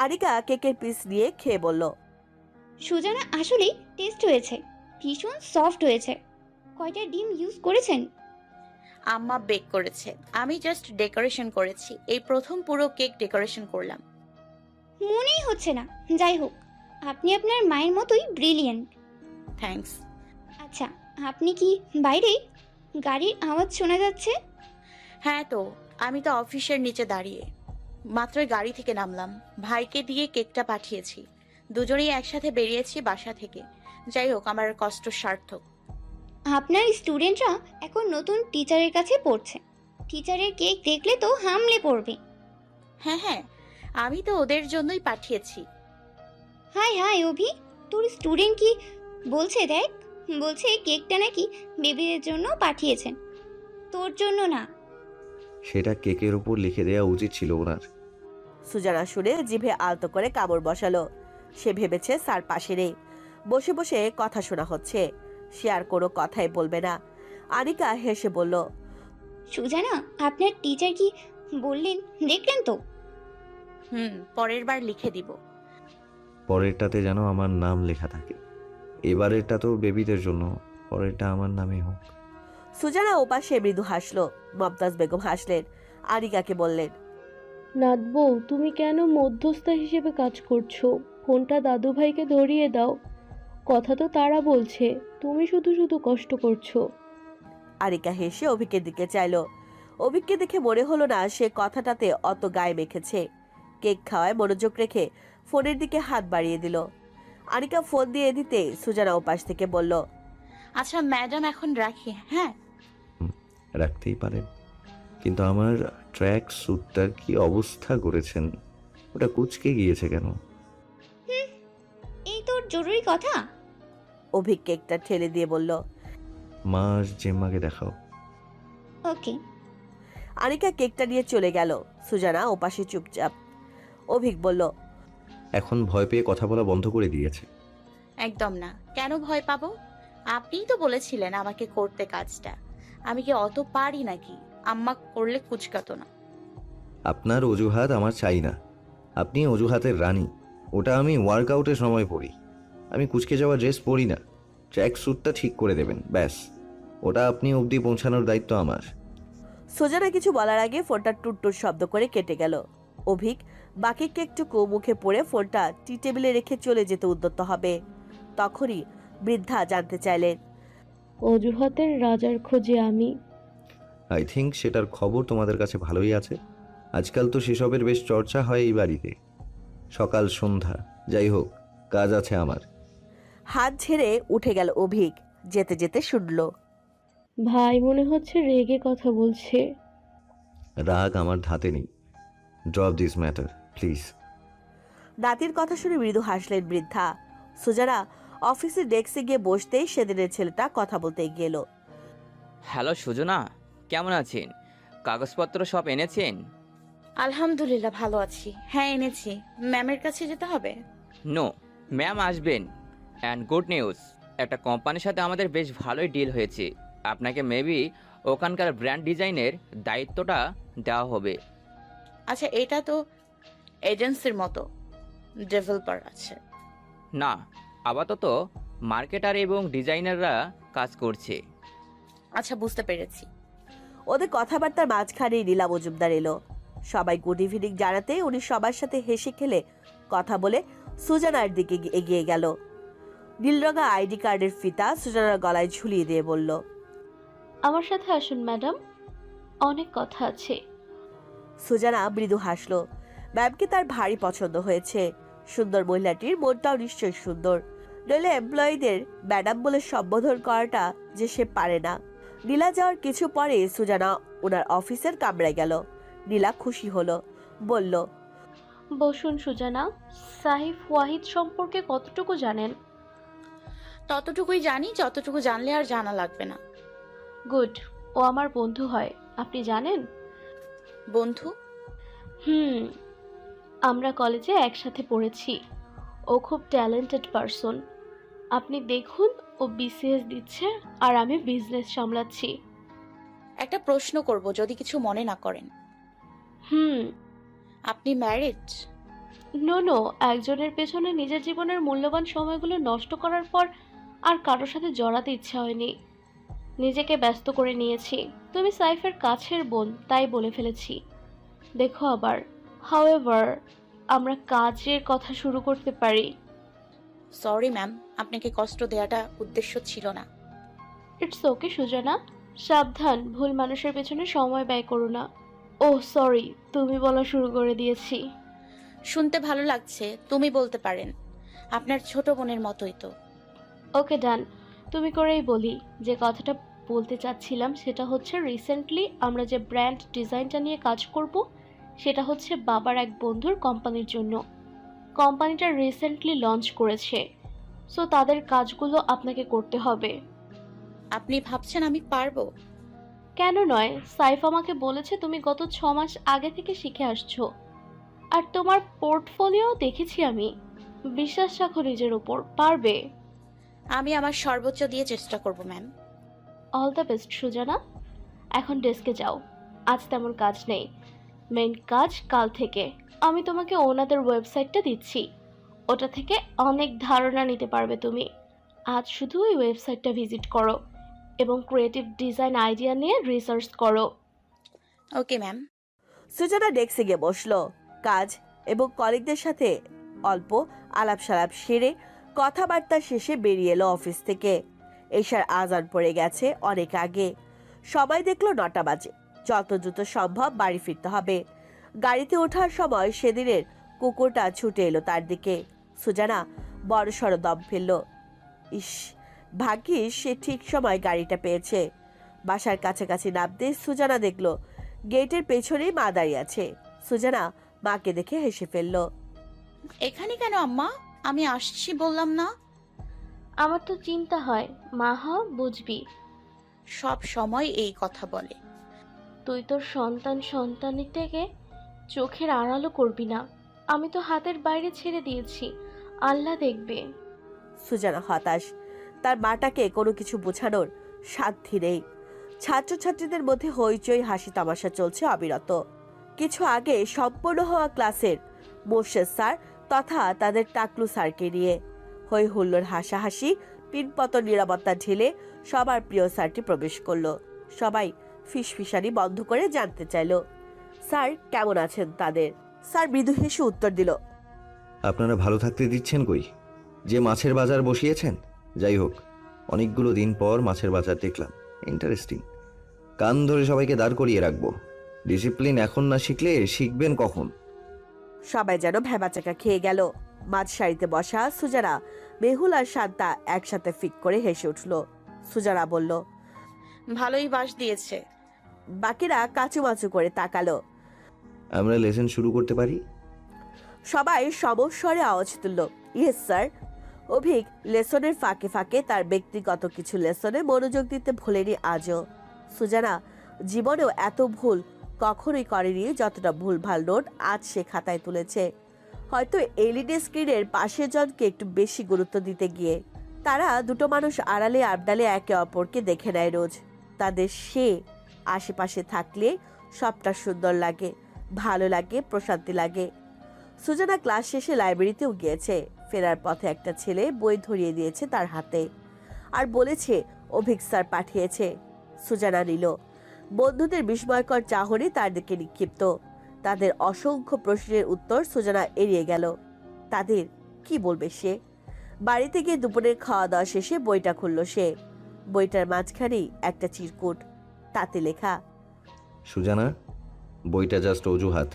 আনিকা কেকের পিস নিয়ে খেয়ে বলল, সুজানা আসলেই টেস্ট হয়েছে, ভীষণ সফট হয়েছে। কয়টা ডিম ইউজ করেছেন? আম্মা বেক করেছে, আমি জাস্ট ডেকোরেশন করেছি। এই প্রথম পুরো কেক ডেকোরেশন করলাম। মনেই হচ্ছে না। যাই হোক, আপনি আপনার মায়ের মতোই ব্রিলিয়েন্ট। থ্যাঙ্কস। আচ্ছা, আপনি কি বাইরে? গাড়ির আওয়াজ শোনা যাচ্ছে। হ্যাঁ তো, আমি তো অফিসের নিচে দাঁড়িয়ে মাত্রই গাড়ি থেকে নামলাম। ভাইকে দিয়ে কেকটা পাঠিয়েছি, দুজনেই একসাথে বেরিয়েছি বাসা থেকে। যাই হোক, আমার কষ্ট সার্থক। আপনার স্টুডেন্টরা এখন নতুন টিচারের কাছে পড়ছে, টিচারের কেক দেখলে তো হামলে পড়বে। হ্যাঁ হ্যাঁ, আমি তো ওদের জন্যই পাঠিয়েছি। হাই হাই অভি, তোর স্টুডেন্ট কি বলছে দেখ, বলছে কেকটা নাকি বেবিদের জন্য পাঠিয়েছেন, তোর জন্য না। সেটা কেকের উপর লিখে দেওয়া উচিত ছিল ওনার। সুজানা শুনে জিভে আলতো করে কামড় বসালো। সে ভেবেছে স্যার পাশে নেই, বসে বসে কথা শোনা হচ্ছে, সে আর কোনো কথাই বলবে না। আনিকা হেসে বলল, সুজানা, আপনার টিচার কি বললেন দেখলেন তো? পরের বার লিখে দিব। পরেরটাতে যেন আমার নাম লেখা থাকে। এবারেরটা তো বেবিদের জন্য, পরেরটা আমার নামে হোক। সুজানা ওপাশে মৃদু হাসলো। মমতাজ বেগম হাসলেন, আনিকাকে বললেন, নাতবো, তুমি কেন মধ্যস্থা হিসেবে কাজ করছো? ফোনটা দাদু ভাইকে ধরিয়ে দাও। কথা তো তারা বলছে, তুমি শুধু শুধু কষ্ট করছো। আনিকা হেসে অভিকের দিকে চাইলো। অভিককে দেখে মনে হলো না সে কথাটাতে অত গায়ে মেখেছে। কেক খাওয়ায় মনোযোগ রেখে ফোনের দিকে হাত বাড়িয়ে দিল। আনিকা ফোন দিয়ে দিতে সুজানা ওপাশ থেকে বলল, আচ্ছা ম্যাডাম, এখন রাখি। হ্যাঁ, রাখতেই পারেন, কিন্তু আমার ট্র্যাক স্যুটটার কি অবস্থা করেছেন? ওটা কুঁচকে গিয়েছে কেন? এই তোর জরুরি কথা? অভিক কেকটা ঠেলে দিয়ে বলল। মার জেম্মাকে দেখাও। ওকে। আনিকা কেকটা নিয়ে চলে গেল। সুজানা ওপাশে চুপচাপ। অভিক বলল, এখন ভয় পেয়ে কথা বলা বন্ধ করে দিয়েছে। একদম না। কেন ভয় পাবো? আপনিই তো বলেছিলেন আমাকে করতে কাজটা। আমি কি অত পারি নাকি? আম্মা করলে কুচকাতো না। আপনার অজুহাত আমার চাই না। আপনি অজুহাতের রানী। ওটা আমি ওয়ার্কআউটের সময় পরি। আমি কুচকে যাওয়া ড্রেস পরি না। ট্র্যাক স্যুটটা ঠিক করে দেবেন, ব্যাস। ওটা আপনি অবধি পৌঁছানোর দায়িত্ব আমার। সুজানা কিছু বলার আগে ফোনটা টুটটুট শব্দ করে কেটে গেল। অভিক বাকি কেকটুকু মুখে পড়ে ফোনটা টি টেবিলে রেখে চলে যেতে উদ্যত হবে। তখনই বৃদ্ধা জানতে চাইলেন, অজুহাতের রাজার খোঁজে আমি। আই থিঙ্ক সেটার খবর তোমাদের কাছে ভালোই আছে। আজকাল তো সেসবের বেশ চর্চা হয় এই বাড়িতে, সকাল সন্ধ্যা। যাই হোক, কাজ আছে আমার। হাত ঝেড়ে উঠে গেল অভিক। যেতে যেতে শুনল, ভাই মনে হচ্ছে রেগে কথা বলছে। রাগ আমার ধাতে নেই। Drop this matter please. নাতির কথা শুনে মৃদু হাসলেন বৃদ্ধা। সুজানা অফিসের ডেস্কে গিয়ে বসতেই সেদিনের ছেলেটা কথা বলতে গেল। হ্যালো সুজনা, কেমন আছেন? কাগজপত্র সব এনেছেন? আলহামদুলিল্লাহ ভালো আছি। হ্যাঁ এনেছি। ম্যামের কাছে যেতে হবে? নো, ম্যাম আসবেন। অ্যান্ড গুড নিউজ, একটা কোম্পানির সাথে আমাদের বেশ ভালোই ডিল হয়েছে। আপনাকে মেবি ওখানকার ব্র্যান্ড ডিজাইনের দায়িত্বটা দেওয়া হবে। আচ্ছা, এটা তো এজেন্সির মতো ডেভেলপার আছে। না, আপাতত মার্কেটার এবং ডিজাইনাররা কাজ করছে। আচ্ছা, বুঝতে পেরেছি। ওদের কথাবার্তার মাঝখানেই নীলা মজুমদার এলো। সবাই গুড ইভিনিং জানাতে উনি সবার সাথে হেসে খেলে কথা বলে সুজানার দিকে এগিয়ে গেল। নীলরঙা আইডি কার্ডের ফিতা সুজানার গলায় ঝুলিয়ে দিয়ে বলল, আমার সাথে আসুন ম্যাডাম, অনেক কথা আছে। সুজানা মৃদু হাসলো। ম্যামকে তার ভারী পছন্দ হয়েছে। সুন্দর মহিলাটির মনটাও নিশ্চয়ই সুন্দর, নইলে এমপ্লয়ীদের ম্যাডাম বলে সম্বোধন করাটা যে সে পারে না। নীলা যাওয়ার কিছু পরে সুজানা ওনার অফিসের কামরায় গেল। নীলা খুশি হলো, বলল, বসুন সুজানা, সাহিফ ওয়াহিদ সম্পর্কে কতটুকু জানেন? ততটুকুই জানি যতটুকু জানলে আর জানা লাগবে না। গুড, ও আমার বন্ধু হয়, আপনি জানেন? বন্ধু? হুম, আমরা কলেজে একসাথে পড়েছি। ও খুব ট্যালেন্টেড পারসন। আপনি দেখুন, ও বিসিএস দিচ্ছে আর আমি বিজনেস সামলাচ্ছি। একটা প্রশ্ন করব, যদি কিছু মনে না করেন। হুম। আপনি ম্যারিড? নো নো, একজনের পেছনে নিজের জীবনের মূল্যবান সময়গুলো নষ্ট করার পর আর কারোর সাথে জড়াতে ইচ্ছা হয়নি। নিজেকে ব্যস্ত করে নিয়েছি। তুমি সাইফের কাছের বোন, তাই বলে ফেলেছি। দেখো আবার, হাউএভার, আমরা কাজের কথা শুরু করতে পারি। সরি ম্যাম, আপনাকে কষ্ট দেওয়াটা উদ্দেশ্য ছিল না। ইটস ওকে সুজানা, সাবধান, ভুল মানুষের পেছনে সময় ব্যয় করো না। ওহ সরি, তুমি বলা শুরু করে দিয়েছি। শুনতে ভালো লাগছে, তুমি বলতে পারেন। আপনার ছোট বোনের মতোই তো। ওকে ডান, তুমি করেই বলি। যে কথাটা বলতে চাচ্ছিলাম সেটা হচ্ছে রিসেন্টলি আমরা যে ব্র্যান্ড ডিজাইনটা নিয়ে কাজ করব সেটা হচ্ছে বাবার এক বন্ধুর কোম্পানির জন্য। কোম্পানিটা রিসেন্টলি লঞ্চ করেছে, সো তাদের কাজগুলো আপনাকে করতে হবে। আপনি ভাবছেন আমি পারবো? কেন নয়, সাইফ আমাকে বলেছে তুমি গত 6 মাস আগে থেকে শিখে আসছো, আর তোমার পোর্টফোলিও দেখেছি আমি। বিশ্বাস রাখো নিজের উপর, পারবে। আমি আমার সর্বোচ্চ দিয়ে চেষ্টা করব ma'am. All the best Suzanna. এখন ডেস্কে যাও, আজ তেমন কাজ নেই। মেইন কাজ কাল থেকে। আমি তোমাকে ওনাদের ওয়েবসাইটটা দিচ্ছি, ওটা থেকে অনেক ধারণা নিতে পারবে তুমি। আজ শুধু ওই ওয়েবসাইটটা ভিজিট করো এবং ক্রিয়েটিভ ডিজাইন আইডিয়া নিয়ে রিসার্চ করো। Okay ma'am. সুজানা ডেস্কে গিয়ে বসলো। কাজ এবং কলিগদের সাথে অল্প আলাপ সালাপ সেরে কথাবার্তা শেষে বেরিয়ে এলো অফিস থেকে। এশার আজান পড়ে গেছে অনেক আগে। সবাই দেখলো 9টা বাজে, যত দ্রুত সম্ভব বাড়ি ফিরতে হবে। গাড়িতে ওঠার সময় সেদিনের কুকুরটা ছুটে এলো তার দিকে। সুজানা বড় সড় দম ফেলল। ইস, ভাগ্যিস সে ঠিক সময় গাড়িটা পেয়েছে। বাসার কাছাকাছি নামতে সুজানা দেখলো গেটের পেছনেই মা দাঁড়িয়ে আছে। সুজানা মাকে দেখে হেসে ফেলল। এখানে কেন আম্মা? আমি আসছি বললাম না? আমার তো চিন্তা হয়, মা হা বুঝবি। সব সময় এই কথা বলে। তুই তোর সন্তানকে চোখের আড়ালও করবি না। আমি তো হাতের বাইরে ছেড়ে দিয়েছি, আল্লাহ দেখবে। সুজানা হতাশ। তার মাটাকে কোনো কিছু বোঝানোর সাধ্য নেই। ছাত্রছাত্রীদের মধ্যে হইচই হাসি তামাশা চলছে অবিরত। কিছু আগে সম্পূর্ণ হওয়া ক্লাসের মোর্শেদ স্যার তথা তাদের টাকলু স্যারকে নিয়ে হই হুল্লোড় হাসাহাসি পিনপতন নিরাপত্তা ঢেলে সবার প্রিয় স্যারটি প্রবেশ করলো। সবাই ফিসফিসানি বন্ধ করে জানতে চাইলো স্যার কেমন আছেন তাদের। স্যার মৃদু হেসে উত্তর দিল, আপনারা ভালো থাকতে দিচ্ছেন কই? যে মাছের বাজার বসিয়েছেন। যাই হোক, অনেকগুলো দিন পর মাছের বাজার দেখলাম, ইন্টারেস্টিং। কান ধরে সবাইকে দাঁড় করিয়ে রাখবো। ডিসিপ্লিন এখন না শিখলে শিখবেন কখন? সবাই যেন ভ্যাবাচাকা খেয়ে গেল। মাঝ সারিতে বসা সুজানা, মেহুল আর শান্তা একসাথে ফিক করে হেসে উঠল। সুজানা বলল, ভালোই বাস দিয়েছে। বাকিরা কাচুমাচু করে তাকালো। আমরা লেসন শুরু করতে পারি? সবাই সমস্বরে আওয়াজ তুলল, ইয়েস স্যার। অভিক লেসনের ফাঁকে ফাঁকে তার ব্যক্তিগত কিছু লেসনে মনোযোগ দিতে ভুলেনি আজও। সুজানা জীবনেও এত ভুল কখনোই করেনি যতটা ভুলভাল নোট আজ সে খাতায় তুলেছে। হয়তো এলইডি স্ক্রিনের পাশের জনকে একটু বেশি গুরুত্ব দিতে গিয়ে। তারা দুটো মানুষ আড়ালে আবডালে একে অপরকে দেখে নেয় রোজ। তাদের সে আশেপাশে থাকলে সবটা সুন্দর লাগে, ভালো লাগে, প্রশান্তি লাগে। সুজানা ক্লাস শেষে লাইব্রেরিতেও গিয়েছে। ফেরার পথে একটা ছেলে বই ধরিয়ে দিয়েছে তার হাতে আর বলেছে অভিক স্যার পাঠিয়েছে। সুজানা নিল। বন্ধুদের বিস্ময়কর চাহনি তার দিকে নিক্ষিপ্ত। তাদের অসংখ্য প্রশ্নের উত্তর সুজানা এড়িয়ে গেল। তাদের কি বলবে সে? বাড়িতে গিয়ে দুপুরের খাওয়া দাওয়া শেষে বইটা খুলল সে। বইটার মাঝখানেই একটা চিরকুট, তাতে লেখা, সুজানা, বইটা জাস্ট অজুহাত।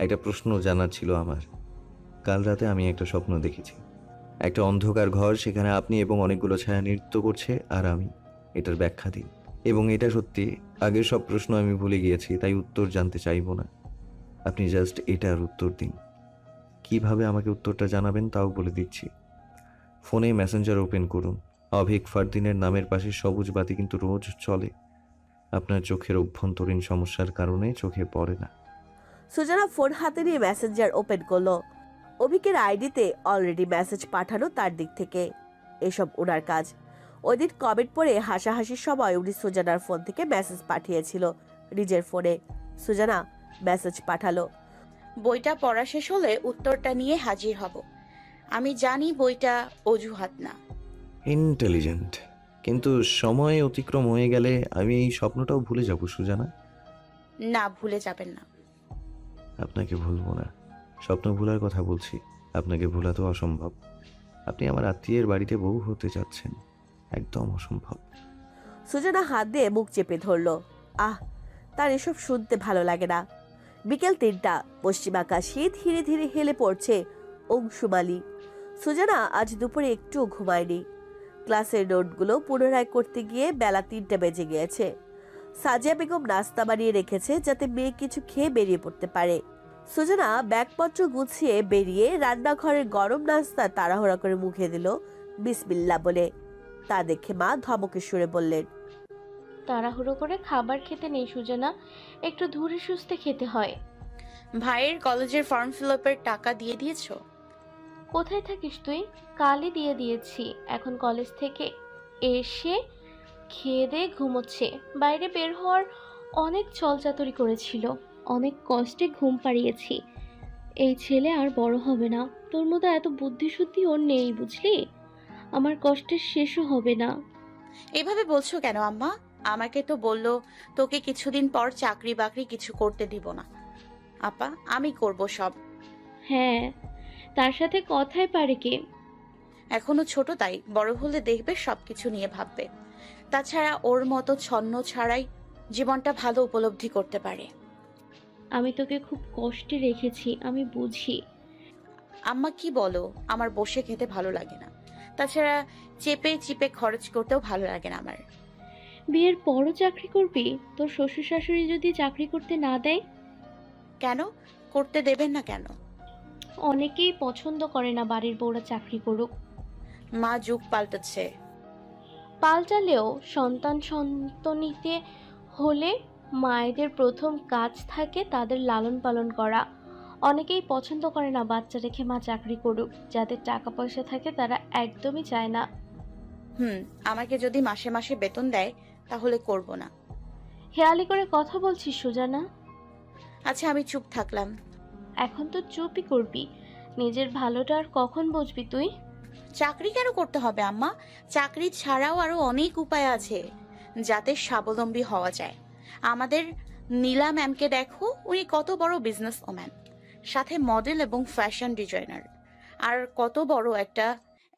একটা প্রশ্ন জানার ছিল আমার। কাল রাতে আমি একটা স্বপ্ন দেখেছি। একটা অন্ধকার ঘর, সেখানে আপনি এবং অনেকগুলো ছায়া নৃত্য করছে আর আমি এটার ব্যাখ্যা দিই। এবং এটা সত্যি, আগের সব প্রশ্ন আমি ভুলে গিয়েছি, তাই উত্তর জানতে চাইবো না। আপনি জাস্ট এটার উত্তর দিন। কিভাবে আমাকে উত্তরটা জানাবেন তাও বলে দিচ্ছি। ফোনে মেসেঞ্জার ওপেন করুন। অভিক ফারদিনের নামের পাশে সবুজ বাতি কিন্তু রোজ চলে। আপনার চোখের অভ্যন্তরীণ সমস্যার কারণে চোখে পড়ে না। সুজানা ফোন হাতে নিয়ে মেসেঞ্জার ওপেন করলো। অভিকের আইডিতে অলরেডি মেসেজ পাঠানো তার দিক থেকে। এসব ওনার কাজ। ওই দিন কমেন্ট পড়ে হাসাহাসির সময় উনি সুজানার ফোন থেকে মেসেজ পাঠিয়েছিল নিজের ফোনে। সুজানা মেসেজ পাঠালো, বইটা পড়া শেষ হলে উত্তরটা নিয়ে হাজির হব। আমি জানি বইটা অজুহাত না। ইন্টেলিজেন্ট, কিন্তু সময় অতিক্রম হয়ে গেলে আমি এই স্বপ্নটাও ভুলে যাব সুজানা। না, ভুলে যাবেন না। আপনাকে ভুলবো না, স্বপ্ন ভুলার কথা বলছি, আপনাকে ভোলা তো অসম্ভব। আপনি আমার আত্মীয়ের বাড়িতে বউ হতে যাচ্ছেন, একদম অসম্ভব। সুজানা হাত দিয়ে মুখ চেপে ধরলো। আহ, তার এসব শুনতে ভালো লাগে না। বিকেল 3টা, পশ্চিম আকাশে ধীরে ধীরে হেলে পড়ছে অংশুমালি। সুজানা আজ দুপুরে একটু ঘুমায়নি। ক্লাসের নোটগুলো পুনরায় করতে গিয়ে বেলা 3টে বেজে গিয়েছে। সাজিয়া বেগম নাস্তা বানিয়ে রেখেছে যাতে মেয়ে কিছু খেয়ে বেরিয়ে পড়তে পারে। সুজানা ব্যাগপত্র গুছিয়ে বেরিয়ে রান্নাঘরের গরম নাস্তা তাড়াহুড়া করে মুখে দিল বিসমিল্লাহ বলে। তা দেখে মা ধমকে সুরে বললেন, তাড়াহুড়ো করে খাবার খেতে নেই সুজানা, একটু ধীরে সুস্থে খেতে হয়। ভাইয়ের কলেজের ফর্ম ফিল আপের টাকা দিয়ে দিয়েছো? কোথায় থাকিস তুই? কালই দিয়ে দিয়েছি। এখন কলেজ থেকে এসে খেয়ে দিয়ে ঘুমোচ্ছে। বাইরে বের হওয়ার অনেক চলচাতুরি করেছিল, অনেক কষ্টে ঘুম পাড়িয়েছি। এই ছেলে আর বড় হবে না। তোর মতো এত বুদ্ধিশুদ্ধি ওর নেই, বুঝলি? আমার কষ্টের শেষও হবে না। এভাবে বলছো কেন আম্মা? আমাকে তো বললো তোকে কিছুদিন পর চাকরি বাকরি কিছু করতে দিব না। আপা, আমি করব সব। হ্যাঁ, তার সাথে কথাই পারে কে? এখনো ছোট, তাই বড় হলে দেখবে সবকিছু নিয়ে ভাববে। তাছাড়া ওর মতো ছন্ন ছাড়াই জীবনটা ভালো উপলব্ধি করতে পারে। আমি তোকে খুব কষ্টে রেখেছি, আমি বুঝি। আম্মা কি বলো, আমার বসে খেতে ভালো লাগে না। তাছাড়া চেপে চিপে খরচ করতেও ভালো লাগে না আমার। বিয়ের পরও চাকরি করবি? তোর শ্বশুর শাশুড়ি যদি চাকরি করতে না দেয়? কেন করতে দেবেন না কেন? অনেকেই পছন্দ করে না বাড়ির বউরা চাকরি করুক। মা, যুগ পাল্টাচ্ছে। পাল্টালেও সন্তানিতে হলে মায়েদের প্রথম কাজ থাকে তাদের লালন পালন করা। অনেকেই পছন্দ করে না বাচ্চা রেখে মা চাকরি করুক। যাদের টাকা পয়সা থাকে তারা একদমই চায় না। আমাকে যদি মাসে মাসে বেতন দেয় তাহলে করব না। হেয়ালি করে কথা বলছিস সুজানা। আচ্ছা, আমি চুপ থাকলাম। এখন তো চুপই করবি। নিজের ভালোটা আর কখন বুঝবি তুই? চাকরি কেন করতে হবে আম্মা? চাকরি ছাড়াও আরো অনেক উপায় আছে যাতে স্বাবলম্বী হওয়া যায়। আমাদের নীলা ম্যামকে দেখো, উনি কত বড় বিজনেস ওম্যান, সাথে মডেল এবং ফ্যাশন ডিজাইনার, আর কত বড় একটা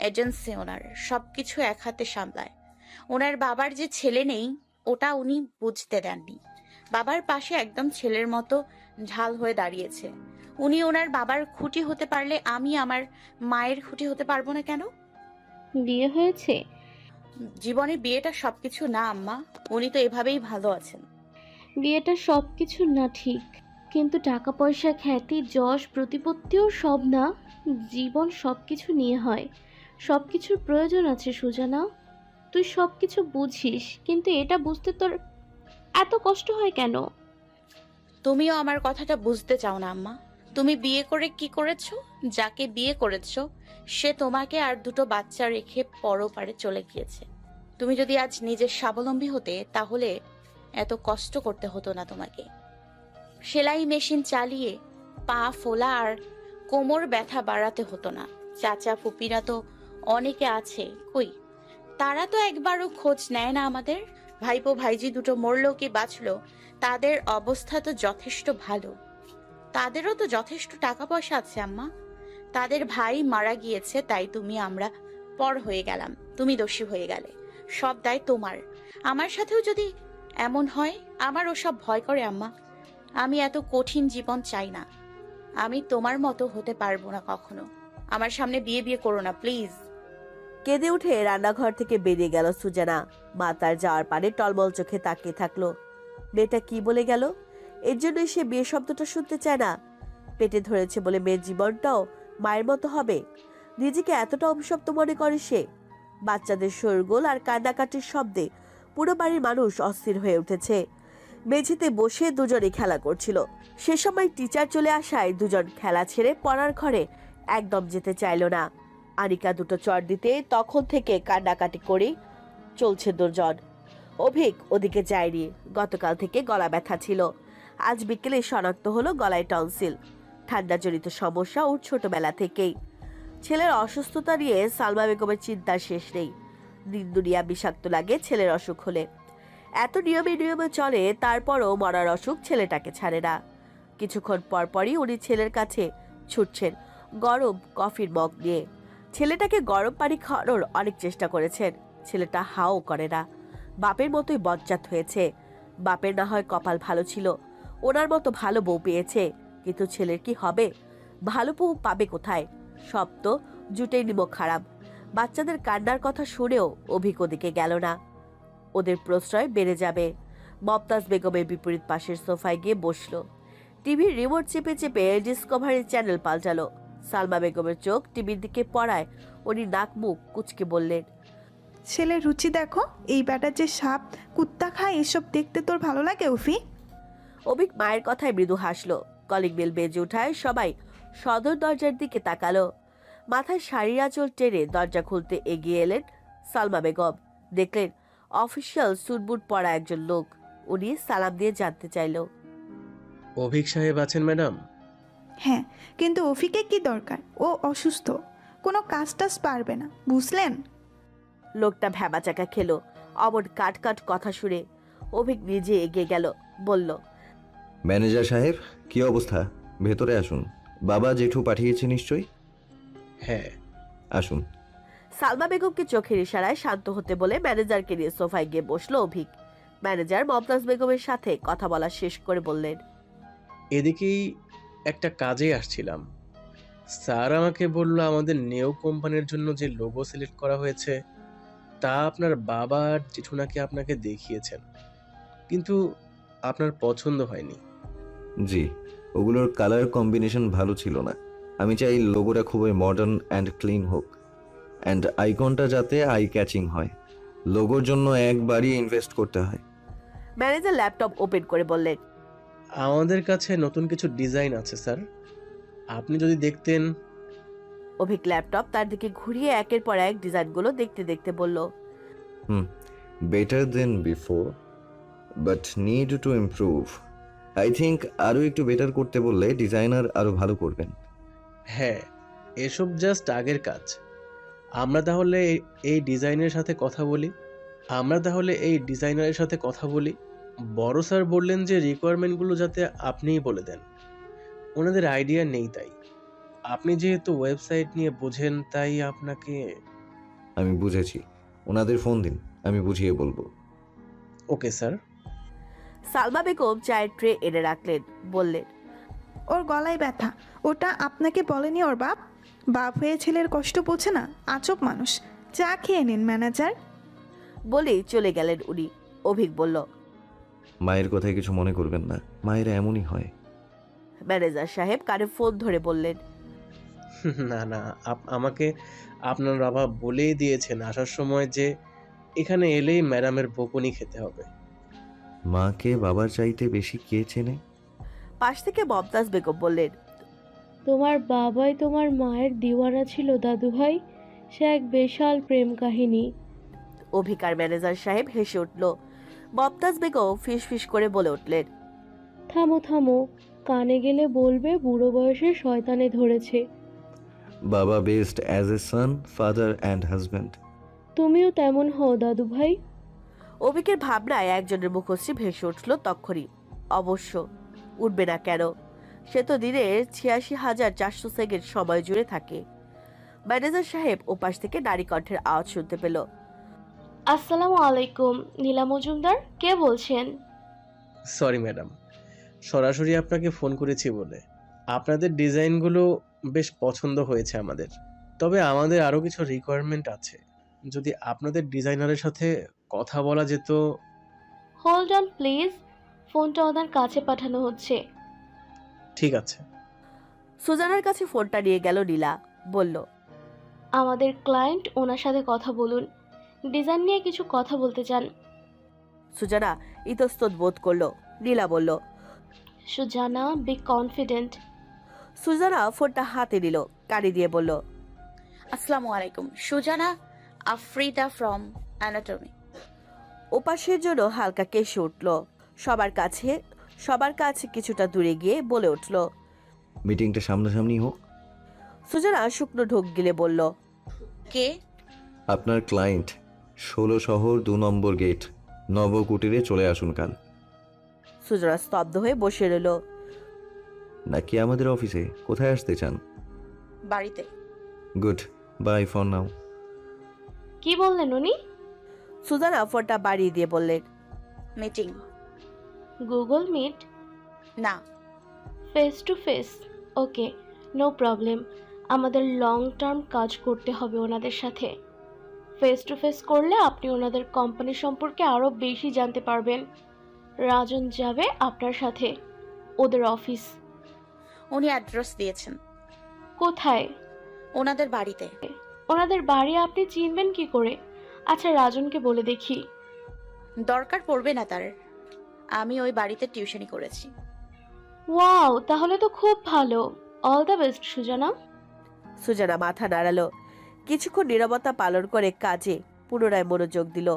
এজেন্সি ওনার। সবকিছু এক হাতে সামলায়। ওনার বাবার যে ছেলে নেই ওটা উনি বুঝতে দেননি। বাবার পাশে একদম ছেলের মতো ঢাল হয়ে দাঁড়িয়েছে। উনি ওনার বাবার খুঁটি হতে পারলে আমি আমার মায়ের খুঁটি হতে পারবো না কেন? বিয়ে হয়েছে? জীবনে বিয়েটা সবকিছু না আম্মা, উনি তো এভাবেই ভালো আছেন। বিয়েটা সব কিছু না ঠিক, কিন্তু টাকা পয়সা, খ্যাতি, যশ, প্রতিপত্তিও সব না। জীবন সব কিছু নিয়ে হয়। সব কিছুর প্রয়োজন আছে সুজানা। তুই সব কিছু বুঝিস, কিন্তু এটা বুঝতে তোর এত কষ্ট হয় কেন? তুমিও আমার কথাটা বুঝতে চাও না আম্মা। তুমি বিয়ে করে কি করেছো? যাকে বিয়ে করেছো সে তোমাকে আর দুটো বাচ্চা রেখে পরপারে চলে গিয়েছে। তুমি যদি আজ নিজের স্বাবলম্বী হতে তাহলে এত কষ্ট করতে হতো না তোমাকে। সেলাই মেশিন চালিয়ে পা ফোলা আর কোমর ব্যথা বাড়াতে হতো না। চাচা ফুপিরা তো অনেকে আছে, কই তারা তো একবারও খোঁজ নেয় না আমাদের। ভাইপো ভাইজি দুটো মরলো কি বাঁচলো, তাদের অবস্থা তো যথেষ্ট ভালো। তাদেরও তো যথেষ্ট টাকা পয়সা আছে আম্মা। তাদের ভাই মারা গিয়েছে তাই আমরা পর হয়ে গেলাম, তুমি দোষী হয়ে গেলে। সব দায় তোমার। আমার সাথেও যদি এমন হয়, আমার ওসব ভয় করে আম্মা। আমি এত কঠিন জীবন চাই না। আমি তোমার মতো হতে পারবো না কখনো। আমার সামনে বিয়ে বিয়ে করো না প্লিজ। কেঁদে উঠে রান্নাঘর থেকে বেরিয়ে গেল সুজানা। মা তার যাওয়ার পানে টলমল চোখে তাকিয়ে থাকলো। মেয়েটা কি বলে গেল? এর জন্যই সে বিয়ে শব্দটা শুনতে চায় না। পেটে ধরেছে বলে মেয়ের জীবনটাও মায়ের মতো হবে? নিজেকে এতটা অভিশপ্ত মনে করে সে? বাচ্চাদের শোরগোল আর কান্নাকাটির শব্দে পুরো বাড়ির মানুষ অস্থির হয়ে উঠেছে। মেঝেতে বসে দুজনে খেলা করছিল। সে সময় টিচার চলে আসায় দুজন খেলা ছেড়ে পড়ার ঘরে একদম যেতে চাইল না। আনিকা দুটো চড় দিতে তখন থেকে কান্নাকাটি করে চলছে দুজন। অভিক ওদিকে যায়নি। গতকাল থেকে গলা ব্যথা ছিল, আজ বিকেলে শনাক্ত হলো গলায় টনসিল। ঠান্ডাজনিত সমস্যা ওর ছোটবেলা থেকেই। ছেলের অসুস্থতা নিয়ে সালমা বেগমের চিন্তার শেষ নেই। দিন দুনিয়া বিষাক্ত লাগে ছেলের অসুখ হলে। এত নিয়মে নিয়মে চলে, তারপরও মরার অসুখ ছেলেটাকে ছাড়ে না। কিছুক্ষণ পরপরই উনি ছেলের কাছে ছুটছেন গরম কফির মগ নিয়ে। ছেলেটাকে গরম পানি খাওয়ানোর অনেক চেষ্টা করেছেন, ছেলেটা হাও করে না। বাপের মতোই বজ্জাত হয়েছে। বাপের না হয় কপাল ভালো ছিল, ওনার মতো ভালো বউ পেয়েছে, কিন্তু ছেলের কি হবে? ভালো বউ পাবে কোথায়? সব তো জুটেই নিমক খারাপ। বাচ্চাদের কান্নার কথা শুনেও অভিক ওদিকে গেল না। ওদের প্রশ্রয় বেড়ে যাবে। মমতাজ বেগমের বিপরীত পাশের সোফায় গিয়ে বসলো। টিভির রিমোট চেপে চেপে ডিসকভারি চ্যানেল পাল্টালো। সালমা বেগমের চোখ টিভির দিকে পড়ায় উনি নাক মুখ কুচকে বললেন, ছেলের রুচি দেখো, এই বেটা যে সাপ কুত্তা খায় এসব দেখতে তোর ভালো লাগে অফি? অভিক মায়ের কথায় মৃদু হাসলো। কলিং বেল বেজে উঠায় সবাই সদর দরজার দিকে তাকালো। মাথায় শাড়ির আঁচল টেনে দরজা খুলতে এগিয়ে এলেন সালমা বেগম। দেখলেন অফিসিয়াল স্যুটবুট পরা একজন লোক। উনি সালাম দিয়ে জানতে চাইল, অভিক সাহেব আছেন ম্যাডাম? হ্যাঁ, কিন্তু অফিকে কি দরকার? ও অসুস্থ, কোনো কাজ টাজ পারবে না, বুঝলেন? লোকটা ভ্যাবাচাকা খেলো অমন কাট কাট কথা শুনে। অভিক নিজে এগিয়ে গেল, বলল, ম্যানেজার সাহেব, কি অবস্থা? ভেতরে আসুন। বাবা জেঠু পাঠিয়েছে নিশ্চয়ই। হ্যাঁ। আসুন। সালমা বেগমকে চোখের ইশারায় শান্ত হতে বলে ম্যানেজারকে নিয়ে সোফায় গিয়ে বসলো অভিক। ম্যানেজার মমতাজ বেগমের সাথে কথা বলা শেষ করে বললেন, এদিকেই একটা কাজে আসছিলাম। স্যার আমাকে বলল আমাদের নিউ কোম্পানির জন্য যে লোগো সিলেক্ট করা হয়েছে তা আপনার বাবা আর জেঠু নাকি আপনাকে দেখিয়েছেন, কিন্তু আপনার পছন্দ হয়নি। জি, ওগুলোর কালার কম্বিনেশন ভালো ছিল না। আমি চাই লোগোটা খুবই মডার্ন অ্যান্ড ক্লিন হোক, অ্যান্ড আইকনটা যাতে আই ক্যাচিং হয়। লোগোর জন্য একবারই ইনভেস্ট করতে হয়। ম্যানেজার ল্যাপটপ ওপেন করে বললেন, আমাদের কাছে নতুন কিছু ডিজাইন আছে স্যার, আপনি যদি দেখতেন। অভিক ল্যাপটপ তার দিকে ঘুরিয়ে একের পর এক ডিজাইনগুলো দেখতে দেখতে বলল, better then before, but need to improve. I think আরও একটু বেটার করতে বললে ডিজাইনার আরও ভালো করবেন। হ্যাঁ, এসব জাস্ট আগের কাজ। আমরা তাহলে এই ডিজাইনের সাথে কথা বলি। বড় স্যার বললেন যে রিকোয়ারমেন্টগুলো যাতে আপনিই বলে দেন, ওনাদের আইডিয়া নেই। তাই আপনি যেহেতু ওয়েবসাইট নিয়ে বোঝেন, তাই আপনাকে। আমি বুঝেছি, ওনাদের ফোন দিন, আমি বুঝিয়ে বলবো। Okay sir. সালমা বেগম চায়ের ট্রে এনে রাখলেন, বললেন, ওর গলায় ব্যথা, ওটা আপনাকে বলেনি ওর বাপ? বাপ হয়ে ছেলের কষ্ট বোঝে না, আচক মানুষ। চা খেয়ে নিন ম্যানেজার। বলেই চলে গেলেন উনি। অভিক বলল, মায়ের কথায় কিছু মনে করবেন না, মায়েরা এমনই হয়। ম্যানেজার সাহেব কানে ফোন ধরে বললেন, না না, আমাকে আপনার বাবা বলেই দিয়েছেন আসার সময় যে এখানে এলেই ম্যাডামের বকুনি খেতে হবে। মাকে বাবার চাইতে বেশি কে চেনে? পাশ থেকে মমতাজ বেগম বললেন, তোমার বাবাই তোমার মায়ের দিওয়ানা ছিল দাদু ভাই, সে এক বিশাল প্রেম কাহিনী। অভিক আর ম্যানেজার সাহেব হেসে উঠল। মমতাজ বেগম ফিস ফিস করে বলে উঠলেন, থামো থামো, কানে গেলে বলবে বুড়ো বয়সে শয়তানে ধরেছে। বাবা best as a son, father and husband. তুমিও তেমন হও দাদু ভাই। অভিকের ভাবনায় একজনের মুখশ্রী ভেসে উঠল তক্ষুনি। অবশ্য উঠবে না কেন, সে তো দিনের ৮৬,৪০০ সেকেন্ড সময় জুড়ে থাকে। ম্যানেজার সাহেব ওপাশ থেকে নারী কণ্ঠের আওয়াজ শুনতে পেল, আসসালামু আলাইকুম, নীলা মজুমদার, কে বলছেন? সরি ম্যাডাম, সরাসরি আপনাকে ফোন করেছি বলে। আপনাদের ডিজাইনগুলো বেশ পছন্দ হয়েছে আমাদের, তবে আমাদের আরও কিছু রিকোয়ারমেন্ট আছে। যদি আপনাদের ডিজাইনারের সাথে কথা বলা যেত। হোল্ড অন প্লিজ, ফোনটা ওনার কাছে পাঠানো হচ্ছে। ঠিক আছে। সুজানার কাছে ফোনটা নিয়ে গেল নীলা, বলল, আমাদের ক্লায়েন্ট ওনার সাথে কথা বলুন, ডিজাইন নিয়ে কিছু কথা বলতে চান। সুজানা ইতস্তত বোধ করলো। নীলা বলল, সুজানা, বি কনফিডেন্ট। সুজানা ফোনটা হাতে নিল, কানে দিয়ে বলল, আসসালামু আলাইকুম, সুজানা আফ্রিদা ফ্রম অ্যানাটমি। ওপাশের জন্য হালকা কেশে উঠল। সবার কাছে কিছুটা দূরে গিয়ে বলে উঠল, মিটিংটা সামনাসামনি হোক। সুজানা শুকনো ঢোক গিলে বলল, কে? আপনার ক্লায়েন্ট, 16 শহর 2 নম্বর গেট, নবকুটিরে চলে আসুন কাল। সুজানা স্তব্ধ হয়ে বসে রইল। নাকি আমাদের অফিসে? কোথায় আসতে চান? বাড়িতে। Good, bye for now. কি বললেন উনি? সুজানা ফোনটা বাড়িয়ে দিয়ে বললেন, মিটিং। Google Meet? না। Face to face? Okay, no problem. আমাদের লং টার্ম কাজ করতে হবে ওনাদের সাথে। ফেস টু ফেস করলে আপনি ওনাদের কোম্পানি সম্পর্কে আরও বেশি জানতে পারবেন। রাজন যাবে আপনার সাথে ওদের অফিস। উনি অ্যাড্রেস দিয়েছেন। কোথায়? ওনাদের বাড়িতে। ওনাদের বাড়ি আপনি চিনবেন কি করে? আচ্ছা, রাজনকে বলে দেখি। দরকার পড়বে না তার। আমি ওই বাড়িতে টিউশনি করেছি। ওয়াও, তাহলে তো খুব ভালো। All the best Suzanna. Suzanna মাথা নাড়ালো। কিছুক্ষণ নীরবতা পালন করে কাজে পুনরায় মনোযোগ দিল।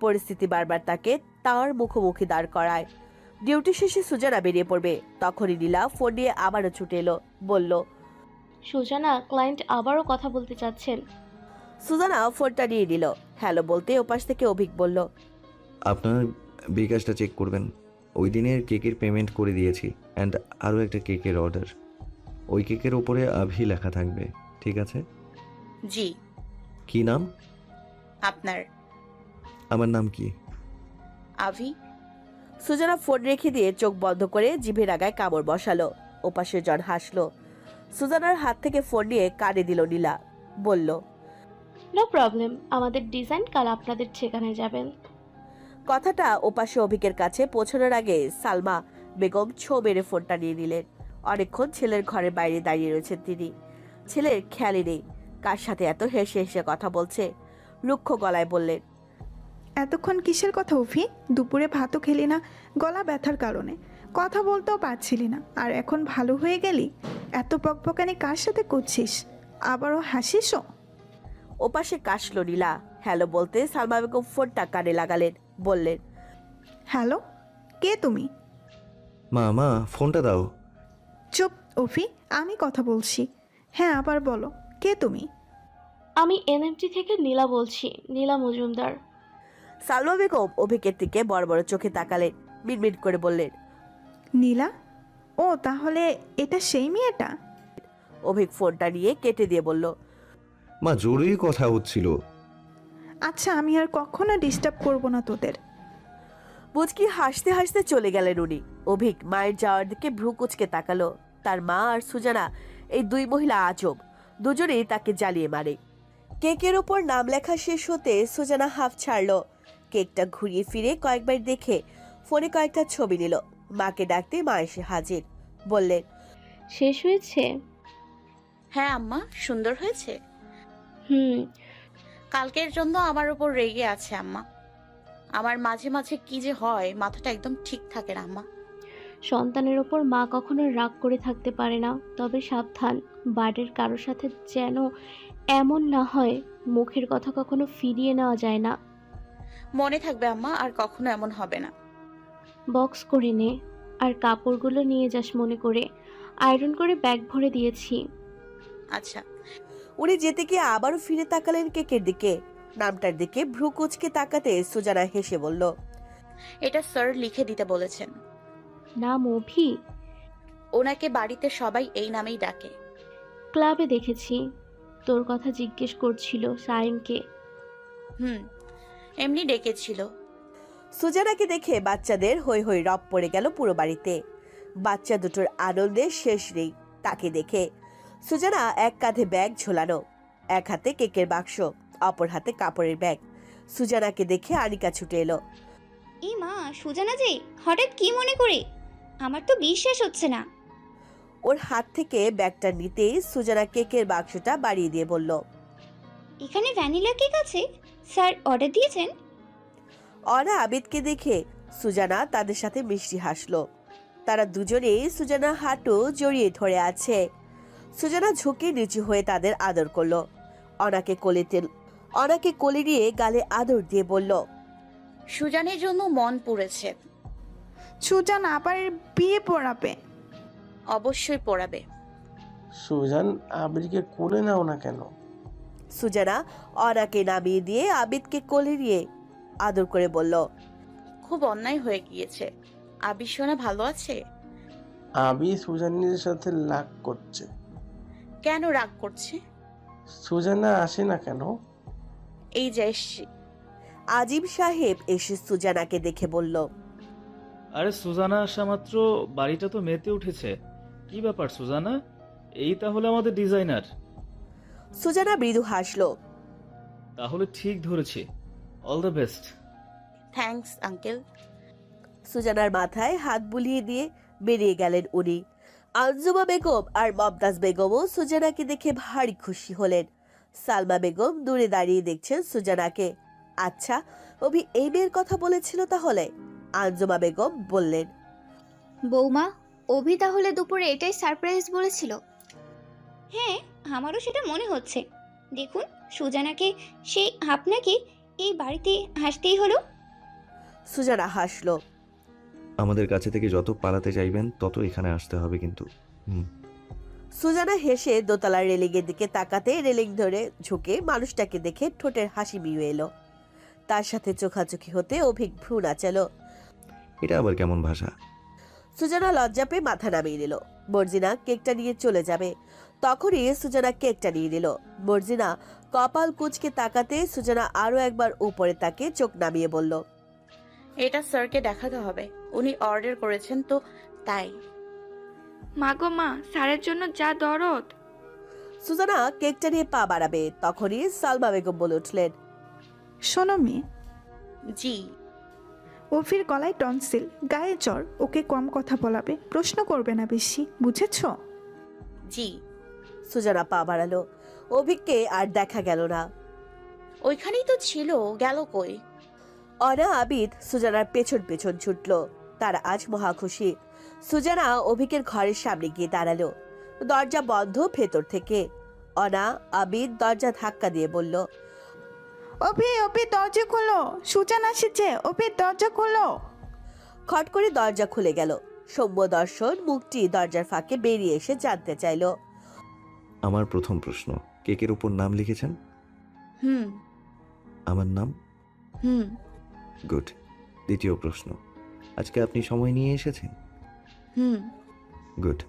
পরিস্থিতি বারবার তাকে তার মুখোমুখি দাঁড় করায়। ডিউটি শেষে সুজানা বেরিয়ে পড়বে, তখনই নীলা ফোন নিয়ে আবারও ছুটে এলো, বলল, সুজানা, ক্লায়েন্ট আবারও কথা বলতে চাচ্ছেন। সুজানা ফোনটা নিয়ে নিল। হ্যালো বলতে ওপাশ থেকে অভিক বলল, আপনার বিকাশটা চেক করবেন। ওই দিনের কেকের পেমেন্ট করে দিয়েছি, অ্যান্ড আরও একটা কেকের অর্ডার। ওই কেকের ওপরে আভি লেখা থাকবে, ঠিক আছে? জি। কি নাম আপনার? আমার নাম কি? আভি। সুজানা ফোন রেখে দিয়ে চোখ বন্ধ করে জিভের আগায় কামড় বসালো। ওপাশে জন হাসলো। সুজানার হাত থেকে ফোন নিয়ে কানে দিল নীলা, বলল, নো প্রবলেম, আমাদের ডিজাইন কাল আপনাদের ঠিকানায় যাবেন। কথাটা ওপাশে অভিকের কাছে পৌঁছানোর আগে সালমা বেগম ছো মেরে ফোনটা নিয়ে নিলেন। অনেকক্ষণ ছেলের ঘরের বাইরে দাঁড়িয়ে রয়েছেন তিনি। ছেলের খেয়ালই নেই কার সাথে এত হেসে হেসে কথা বলছে। রুক্ষ গলায় বললেন, এতক্ষণ কিসের কথা অভি? দুপুরে ভাতও খেলি না গলা ব্যথার কারণে, কথা বলতেও পারছিলি না, আর এখন ভালো হয়ে গেলি? এত বকবকানি কার সাথে করছিস? আবারও হাসিসও? ওপাশে কাশলো নীলা। হ্যালো বলতে সালমা বেগম ফোনটা কানে লাগালেন, বললেন, হ্যালো, কে তুমি? মা ফোনটা দাও। চুপ অভি, আমি কথা বলছি। হ্যাঁ, আবার বলো, কে তুমি? আমি এনএমটি থেকে নীলা বলছি, নীলা মজুমদার। সালমা বেগম অভিকের দিকে বড় বড় চোখে তাকালেন, মিটমিট করে বললেন, নীলা? ও, তাহলে এটা সেই মেয়েটা? অভিক ফোনটা নিয়ে কেটে দিয়ে বলল, মা, জরুরি কথা হচ্ছিল। আচ্ছা, আমি আর কখনো ডিস্টার্ব করব না তোদের। মুচকি হাসতে হাসতে চলে গেলেন উনি। অভিক মায়ের যাওয়ার দিকে ভ্রু কুচকে তাকালো। তার মা আর সুজানা, এই দুই মহিলা আজব, দুজনেই তাকে জ্বালিয়ে মারে। কেকের ওপর নাম লেখা শেষ হতে সুজানা হাফ ছাড়লো। কেকটা ঘুরিয়ে ফিরে কয়েকবার দেখে ফোনে কয়েকটা ছবি নিল। মাকে ডাকতে মা এসে হাজির, বললেন, শেষ হয়েছে? হ্যাঁ আম্মা, সুন্দর হয়েছে। হুম। কালকের জন্য আমার উপর রেগে আছে আম্মা। আমার মাঝে মাঝে কি যে হয়, মাথাটা একদম ঠিক থাকে না আম্মা। সন্তানের ওপর মা কখনো রাগ করে থাকতে পারে না, তবে সাবধান, বাড়ির কারোর সাথে যেন এমন না হয়। মুখের কথা কখনো ফিরিয়ে নেওয়া যায় না। মনে থাকবে আম্মা, আর কখনো এমন হবে না। বক্স করে নে, আর কাপড়গুলো নিয়ে যাস মনে করে। আয়রন করে ব্যাগ ভরে দিয়েছি। আচ্ছা। উনি যেতে গিয়ে আবারও ফিরে তাকালেন কেকের দিকে। নামটার দিকে ভ্রু কুচকে তাকাতে সুজানা হেসে বলল, এটা স্যার লিখে দিতে বলেছেন। নাম অভি? ওনাকে বাড়িতে সবাই এই নামেই ডাকে। ক্লাবে দেখেছি। তোর কথা জিজ্ঞেস করছিল সাইমকে। এমনি ডেকেছিল। সুজানাকে দেখে বাচ্চাদের হই হই রব পড়ে গেল পুরো বাড়িতে। বাচ্চা দুটোর আনন্দে শেষ নেই তাকে দেখে। সুজানা এক কাঁধে ব্যাগ ঝোলানো, এক হাতে কেকের বাক্স, অপর হাতে কাপড়ের ব্যাগ। সুজানাকে দেখে আনিকা ছুটে এলো। এই মা, সুজানা যে হঠাৎ কি মনে করে? আমার তো বিশ্বাস হচ্ছে না। ওর হাত থেকে ব্যাগটা নিতেই সুজানা কেকের বাক্সটা বাড়িয়ে দিয়ে বলল, এখানে ভ্যানিলা কেক আছে, স্যার অর্ডার দিয়েছেন। অনা আবিদকে দেখে সুজানা তাদের সাথে মিষ্টি হাসলো। তারা দুজনেই সুজানার হাঁটু জড়িয়ে ধরে আছে। সুজানা ঝুঁকে নিচু হয়ে তাদের আদর করলো। অনাকে কোলে নিয়ে গালে আদর দিয়ে বলল, সুজানের জন্য মন পুড়েছে। সুজান আবার বিয়ে পড়াবে? অবশ্যই পড়াবে। সুজান, আবিরকে কোলে নাও না কেন? সুজানা অনাকে নামিয়ে দিয়ে আবিদকে কোলে নিয়ে আদর করে বলল, খুব অন্যায় হয়ে গিয়েছে। আবির সোনা ভালো আছে? আবি সুজানের সাথে লাগ করছে। কেন রাগ করছে? সুজানা আসে না কেন? এই যে এসছি। আজিম সাহেব এসে সুজানাকে দেখে বলল, আরে সুজানা আসা মাত্র বাড়িটা তো মেতে উঠেছে। কি ব্যাপার সুজানা? এই তাহলে আমাদের ডিজাইনার। সুজানা মৃদু হাসলো। তাহলে ঠিক ধরেছি। All the best. Thanks uncle. সুজানার মাথায় হাত বুলিয়ে দিয়ে বেরিয়ে গেলেন উনি। আঞ্জুমা বেগম আর মমতাজ বেগমও সুজানাকে দেখে ভারী খুশি হলেন। সালমা বেগম দূরে দাঁড়িয়ে দেখছেন সুজানাকে। আচ্ছা, অভি এই মেয়ের কথা বলেছিল তাহলে? আঞ্জুমা বেগম বললেন, বৌমা, অভি তাহলে দুপুরে এটাই সারপ্রাইজ বলেছিল? হ্যাঁ, আমারও সেটা মনে হচ্ছে। দেখুন, সুজানাকে সেই আপনাকে এই বাড়িতে আসতেই হলো। সুজানা হাসলো। আমাদের কাছে থেকে যত পালাতে চাইবেন তত এখানে আসতে হবে কিন্তু। সুজানা হেসে দোতলার রেলিংয়ের দিকে তাকাতে রেলিং ধরে ঝুঁকে মানুষটাকে দেখে ঠোঁটের হাসি মিয়ে এলো। তার সাথে চোখাচোখি হতে অভিক ভ্রু নাচালো। এটা আবার কেমন ভাষা? সুজানা লজ্জা পেয়ে মাথা নামিয়ে নিল। মর্জিনা কেকটা নিয়ে চলে যাবে, তখনই সুজানা কেকটা নিয়ে নিল। মর্জিনা কপাল কুঁচকে তাকাতে সুজানা আরো একবার উপরে তাকে চোখ নামিয়ে বলল, এটা স্যারকে দেখাতে হবে, উনি অর্ডার করেছেন তো তাই। মা গো মা, স্যারের জন্য যা দরদ। সুজানা কেকটা নিয়ে পা বাড়াবে, তখনই সালমা বেগম বলে উঠলেন, শোনো মেয়ে, জি। অফির গলায় টনসিল, গায়ে জ্বর, ওকে কম কথা বলাবে, প্রশ্ন করবে না বেশি, বুঝেছো? জি। সুজানা পা বাড়ালো। অভিককে আর দেখা গেল না। ওইখানেই তো ছিল, গেল কই? অনা আবিদ সুজানার পেছন পেছন ছুটল। তারা আজ মহা খুশি। সুজানা অভিকের ঘরের সামনে গিয়ে দাঁড়ালো। দরজা বন্ধ ভেতর থেকে। অনা আবিদ দরজা ধাক্কা দিয়ে বলল, অভি, অভি দরজা খোলো, সুজান আসছে, অভি দরজা খোলো। খট করে দরজা খুলে গেল। সৌম্য দর্শন মুখটি দরজার ফাঁকে বেরিয়ে এসে জানতে চাইল, আমার প্রথম প্রশ্ন, কেকের উপর নাম লিখেছেন? হুম আমার নাম? হুম। গুড। দ্বিতীয় প্রশ্ন, আজকে আপনি সময় নিয়ে এসেছেন? হুম। গুড।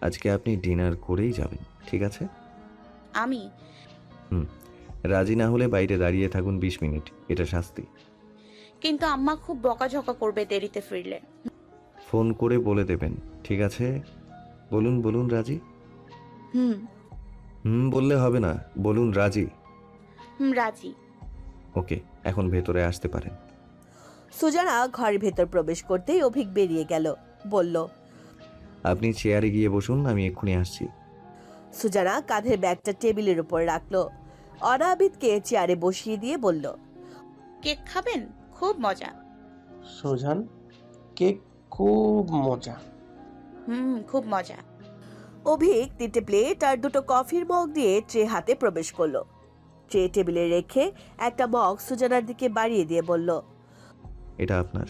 আজকে আপনি ডিনার করেই যাবেন, ঠিক আছে? আমি? রাজি না হলে বাইরে দাঁড়িয়ে থাকুন 20 মিনিট, এটা শাস্তি। কিন্তু আম্মা খুব বকাঝকা করবে দেরিতে ফিরলে। ফোন করে বলে দেবেন, ঠিক আছে? বলুন বলুন রাজি। হুম বললে হবে না, বলুন রাজি। রাজি। ওকে, এখন ভেতরে আসতে পারেন। সুজানা ঘরের ভেতর প্রবেশ করতেই অভিক বেরিয়ে গেল। বলল, আপনি চেয়ারে গিয়ে বসুন, আমি এক্ষুনি আসছি। সুজানা কাঁধের ব্যাগটা টেবিলের উপর রাখলো। অনা আবিদকে চেয়ারে বসিয়ে দিয়ে বলল, কেক খাবেন? খুব মজা। সুজান, কেক খুব মজা। খুব মজা। অভিক 3টে প্লেট আর 2টো কফির মগ দিয়ে ট্রে হাতে প্রবেশ করলো। ট্রে টেবিলে রেখে একটা মগ সুজানার দিকে বাড়িয়ে দিয়ে বলল, এটা আপনার।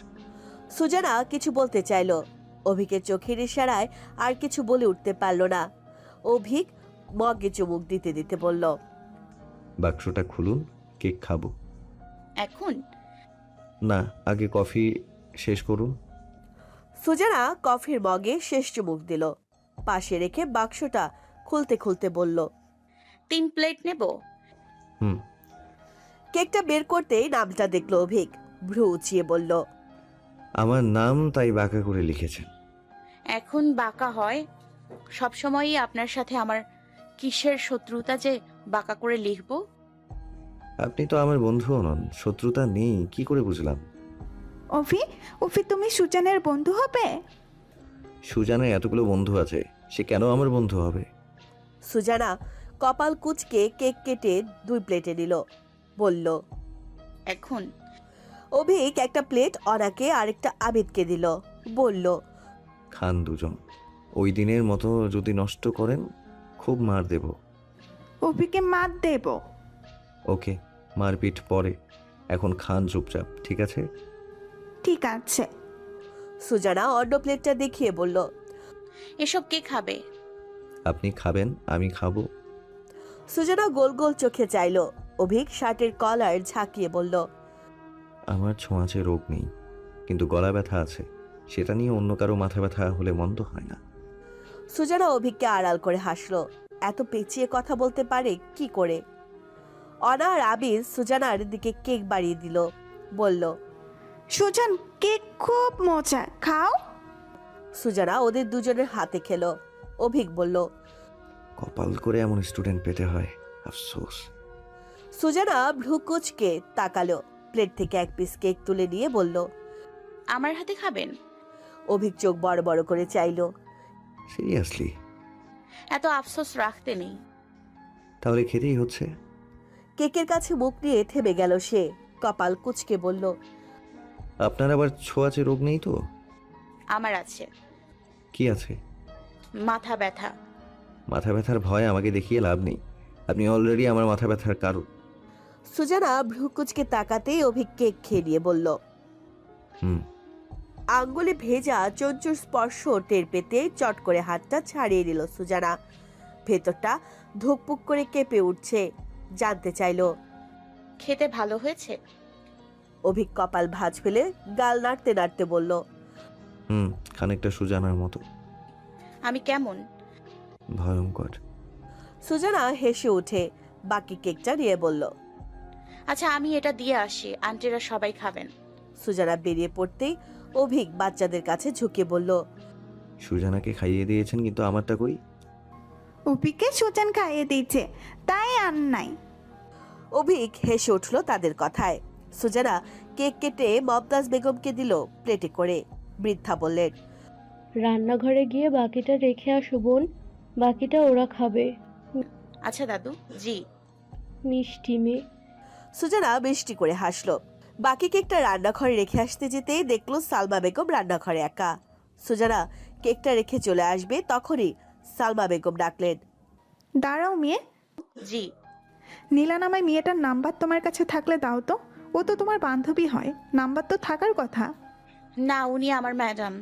সুজানা কিছু বলতে চাইলো। অভিকের চোখের ইশারায় আর কিছু বলে উঠতে পারল না। অভিক মগে চুমুক দিতে দিতে বলল, বাক্সটা খুলুন, কেক খাবো। এখন? না, আগে কফি শেষ করুন। সুজানা কফির মগে শেষ চুমুক দিল। পাশে রেখে বাক্সটা খুলতে খুলতে বলল, 3 প্লেট নেব? হুম। কেকটা বের করতেই নামটা দেখলো অভিক। ভ্রু উঁচিয়ে বলল, আমার নাম তাই বাঁকা করে লিখেছেন। এখন বাঁকা হয়? সবসময়ই আপনার সাথে আমার কিসের শত্রুতা যে বাঁকা করে লিখবো? আপনি তো আমার বন্ধুও নন, শত্রুতা নেই কি করে বুঝলাম? অভি, অভি তুমি সুজানের বন্ধু হবে? সুজানের এতগুলো বন্ধু আছে, সে কেন আমার বন্ধু হবে? সুজানা কপাল কুঁচকে কেক কেটে 2 প্লেটে নিল। বলল, এখন? অভিক একটা প্লেট অনাকে আরেকটা আবিদকে দিল। বলল, খান দুজন। ওই দিনের মতো যদি নষ্ট করেন খুব মার দেব। অভিকে মার দেব? ওকে, মারপিট পরে, এখন খান চুপচাপ, ঠিক আছে? ঠিক আছে। সুজানা অন্য প্লেটটা দেখিয়ে বলল, এসব কে খাবে? আপনি খাবেন, আমি খাবো। সুজানা গোল গোল চোখে চাইল। অভিক শার্টের কলার ঝাঁকিয়ে বলল, আমার ছোঁয়াচে রোগ নেই, কিন্তু গলা ব্যথা আছে। সেটা নিয়ে অন্য কারো মাথা ব্যথা হলে মন্দ হয় না। সুজানা অভিককে আড়াল করে হাসলো। এত পেঁচিয়ে কথা বলতে পারে কি করে? অনা আর আবির সুজানার দিকে কেক বাড়িয়ে দিল, বলল, সুজান, কেক খুব মজা, খাও। সুজানা ওদের দুজনের হাতে খেলো। অভিক বলল, কপাল করে এমন স্টুডেন্ট পেতে হয়, আফসোস। সুজানা ভ্রু কুঁচকে তাকালো, প্লেট থেকে এক পিস কেক তুলে নিয়ে বলল। আমার হাতে খাবেন? অভিক চোখ বড় বড় করে চাইলো। সিরিয়াসলি? এত আফসোস রাখতে নেই। তাহলে খেতেই হচ্ছে। কেকের কাছে মুখ নিয়ে থেমে গেল সে, কপাল কুঁচকে বলল, আপনার আবার ছোঁয়াচে রোগ নেই তো? আমার আছে। কি আছে? মাথা ব্যথা। মাথা ব্যথার ভয় আমাকে দেখিয়ে লাভ নেই। আপনি অলরেডি আমার মাথা ব্যথার কারণ। সুজানা ভ্রু কুঁচকে তাকাতেই অভিক কেক খেয়ে নিয়ে বলল। হুম। আঙ্গুলে ভেজা চঞ্চুর স্পর্শ টের পেতে চট করে হাতটা ছাড়িয়ে নিল সুজানা। ভেতরটা ধুকপুক করে কেঁপে উঠছে, জানতে চাইলো, খেতে ভালো হয়েছে? অভিক কপাল ভাঁজ ফেলে গাল নাড়তে নাড়তে বলল, খানিকটা সুজানার মতো। আমি কেমন? ভয়ঙ্কর। সুজানা হেসে উঠে বাকি কেকটা নিয়ে বলল, আচ্ছা, আমি এটা দিয়ে আসি, আন্টিরা সবাই খাবেন। সুজানা বেরিয়ে পড়তেই অভিক বাচ্চাদের কাছে ঝুঁকে বলল, সুজানাকে খাইয়ে দিয়েছেন, কিন্তু আমারটা কই? অভিকে সুজান খাইয়ে দিয়েছে, তাই আর নাই। অভিক হেসে উঠল তাদের কথায়। সুজানা কেক কেটে মমতাজ বেগমকে দিল প্লেটে করে। বৃদ্ধা বললেন, রান্নাঘরে গিয়ে বাকিটা রেখে আসো বোন, বাকিটা ওরা খাবে। আচ্ছা দাদু। জি। মিষ্টি মেয়ে। সুজানা মিষ্টি করে হাসলো। বাকি কেকটা রান্নাঘরে রেখে আসতে যেতেই দেখলো সালমা বেগম রান্নাঘরে একা। সুজানা কেকটা রেখে চলে আসবে, তখনই সালমা বেগম ডাকলেন, দাঁড়াও মেয়ে। জি। নীলা নামায় মেয়েটার নাম্বার তোমার কাছে থাকলে দাও তো, ও তো তোমার বান্ধবী হয়, নাম্বার তো থাকার কথা। না, উনি আমার ম্যাডাম।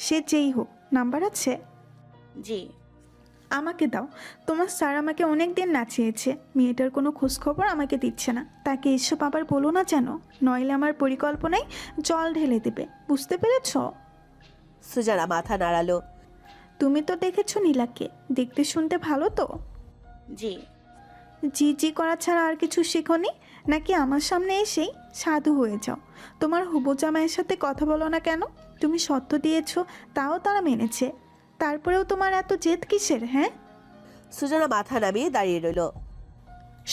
সে যেই হোক, নাম্বার আছে? জি। আমাকে দাও, তোমার স্যার আমাকে অনেক দিন নাচিয়েছে, মেয়েটার কোনো খোঁজখবর আমাকে দিচ্ছে না। তাকে এসব আবার বলো না যেন, নইলে আমার পরিকল্পনায় জল ঢেলে দেবে, বুঝতে পেরেছ? সুজানা মাথা নাড়ালো। তুমি তো দেখেছো নীলাকে, দেখতে শুনতে ভালো তো? জি। জি জি করা ছাড়া আর কিছু শেখোনি নাকি? আমার সামনে এসেই সাধু হয়ে যাও। তোমার হুবু জামাইয়ের সাথে কথা বলো না কেন? তুমি সত্য দিয়েছো, তাও তারা মেনেছে, তারপরেও তোমার এত জেদ কিসের? হ্যাঁ, সুজানা মাথা নামিয়ে দাঁড়িয়ে রইল।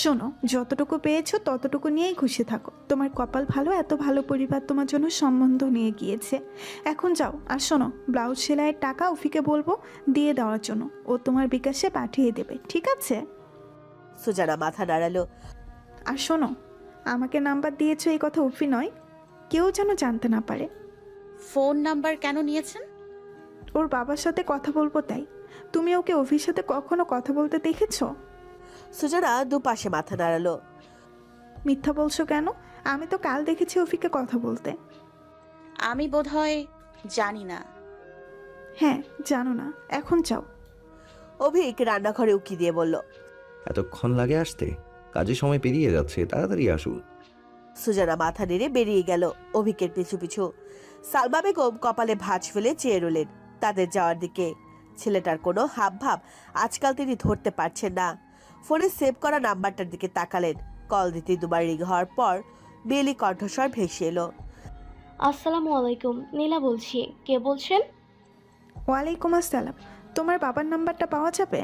শোনো, যতটুকু পেয়েছো ততটুকু নিয়েই খুশি থাকো। তোমার কপাল ভালো, এত ভালো পরিবার তোমার জন্য সম্বন্ধ নিয়ে গিয়েছে। এখন যাও। আর শোনো, ব্লাউজ সেলাইয়ের টাকা উফিকে বলবো দিয়ে দেওয়ার জন্য, ও তোমার বিকাশে পাঠিয়ে দেবে, ঠিক আছে? সুজানা মাথা নাড়ালো। আর শোনো, আমাকে নাম্বার দিয়েছো এই কথা উফি নয়, কেউ যেন জানতে না পারে। ফোন নাম্বার কেন নিয়েছেন? ওর বাবার সাথে কথা বলবো তাই। তুমি ওকে অফির সাথে কখনো কথা বলতে দেখেছো? সুজানা দুপাশে মাথা নাড়ালো। মিথ্যা বলছো কেন? আমি তো কাল দেখেছি অফিকে কথা বলতে। আমি বোধহয় জানি না। হ্যাঁ, জানো না, এখন যাও। অভিক রান্নাঘরে উকি দিয়ে বলল, এতক্ষণ লাগে আসতে? কাজের সময় পেরিয়ে যাচ্ছে, তাড়াতাড়ি আসুন। সুজানা মাথা নেড়ে বেরিয়ে গেল অভিকের পিছু পিছু। সালমা বেগম কপালে ভাঁজ ফেলে চেয়ে রইলেন তাদের যাওয়ার দিকে। ছেলেটার কোনো হাব ভাব আজকাল তিনি ধরতে পারছেন না। ফোনে সেভ করা নাম্বারটার দিকে তাকালেন। কল দিতে দুবার রিং হওয়ার পর বেলি কণ্ঠস্বর ভেসে এলো, আসসালামু আলাইকুম, নীলা বলছি। কে বলছেন? ওয়ালাইকুম আসসালাম। তোমার বাবার নাম্বারটা পাওয়া যাবে?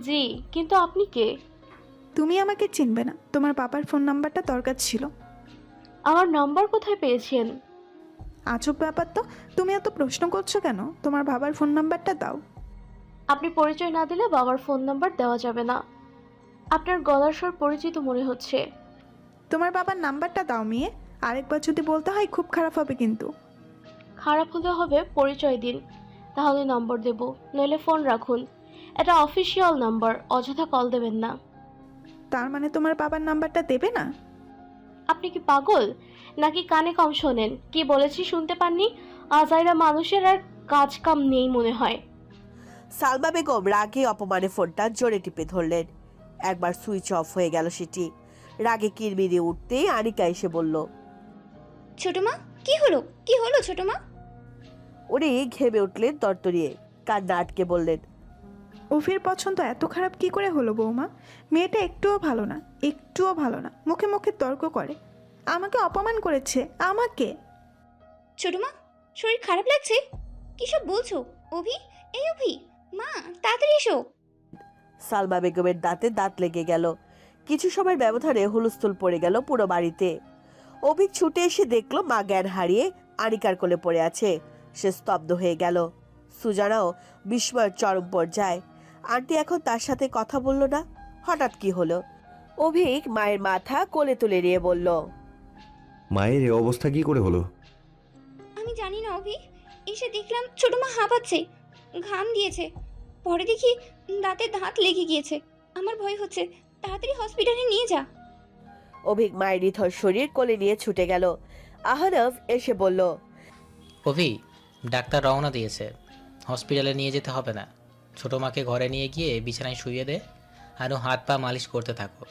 জি, কিন্তু আপনি কে? তুমি আমাকে চিনবে না, তোমার বাবার ফোন নাম্বারটা দরকার ছিল। আমার নাম্বার কোথায় পেয়েছেন? আজব ব্যাপার তো, তুমি এত প্রশ্ন করছো কেন? তোমার বাবার ফোন নাম্বারটা দাও। আপনি পরিচয় না দিলে বাবার ফোন নাম্বার দেওয়া যাবে না। আপনার গলার স্বর পরিচিত মনে হচ্ছে। তোমার বাবার নাম্বারটা দাও মেয়ে, আরেকবার যদি বলতে হয় খুব খারাপ হবে কিন্তু। খারাপ হলে হবে, পরিচয় দিন, তাহলে নম্বর দেব, নইলে ফোন রাখুন। এটা অফিসিয়াল নাম্বার, অযথা কল দেবেন না। তার মানে তোমার বাবার নাম্বারটা দেবে না? আপনি কি পাগল নাকি কানে কম শোনেন? কি বলেছি শুনতে পাননি? আজাইরা মানুষের আর কাজ কাম নেই মনে হয়। সালমা বেগম রাগে অপমানে ফোনটা জোরে টিপে ধরলেন। একবার সুইচ অফ হয়ে গেল সেটি। রাগে কিরমিরে উঠতেই আনিকা এসে বলল, ছোট মা, কি হলো? কি হলো ছোট মা? উনি ঘেমে উঠলেন তরতরিয়ে, কান্না আটকে বললেন, অভির পছন্দ এত খারাপ কি করে হলো বৌমা? মেয়েটা একটুও ভালো না, একটুও ভালো না, মুখে মুখে তর্ক করে, আমাকে অপমান করেছে, আমাকে। ছোট মা, শরীর খারাপ লাগছে? কিসব বলছো? অভি, এই অভি, মা তাড়াতাড়ি এসো। সালমা বেগমের দাঁতে দাঁত লেগে গেল। কিছু সময় ব্যবধানে হুলস্থুল পড়ে গেল পুরো বাড়িতে। অভিক ছুটে এসে দেখলো মা জ্ঞান হারিয়ে আনিকার কোলে পড়ে আছে। সে স্তব্ধ হয়ে গেল। সুজানাও বিস্ময়ের চরম পর্যায়ে। আন্টি এখন তার সাথে কথা বলল না, হঠাৎ কি হলো? অভিক মায়ের মাথা কোলে তুলে নিয়ে বলল, মায়ের এ অবস্থা কি করে হলো? আমি জানি না অভি, এসে দেখলাম ছোট মা হাঁপাচ্ছে, ঘাম দিয়েছে, পরে দেখি দাঁতে দাঁত লেগে গিয়েছে। আমার ভয় হচ্ছে, তাড়াতাড়ি হসপিটালে নিয়ে যা। অভিক মায়ের নিথর শরীর কোলে নিয়ে ছুটে গেল। আহনাফ এসে বলল, অভি, ডাক্তার রওনা দিয়েছে, হসপিটালে নিয়ে যেতে হবে না। ছোট মাকে ঘরে নিয়ে গিয়ে বিছানায় শুইয়ে দে আর ও হাত পা মালিশ করতে থাকো।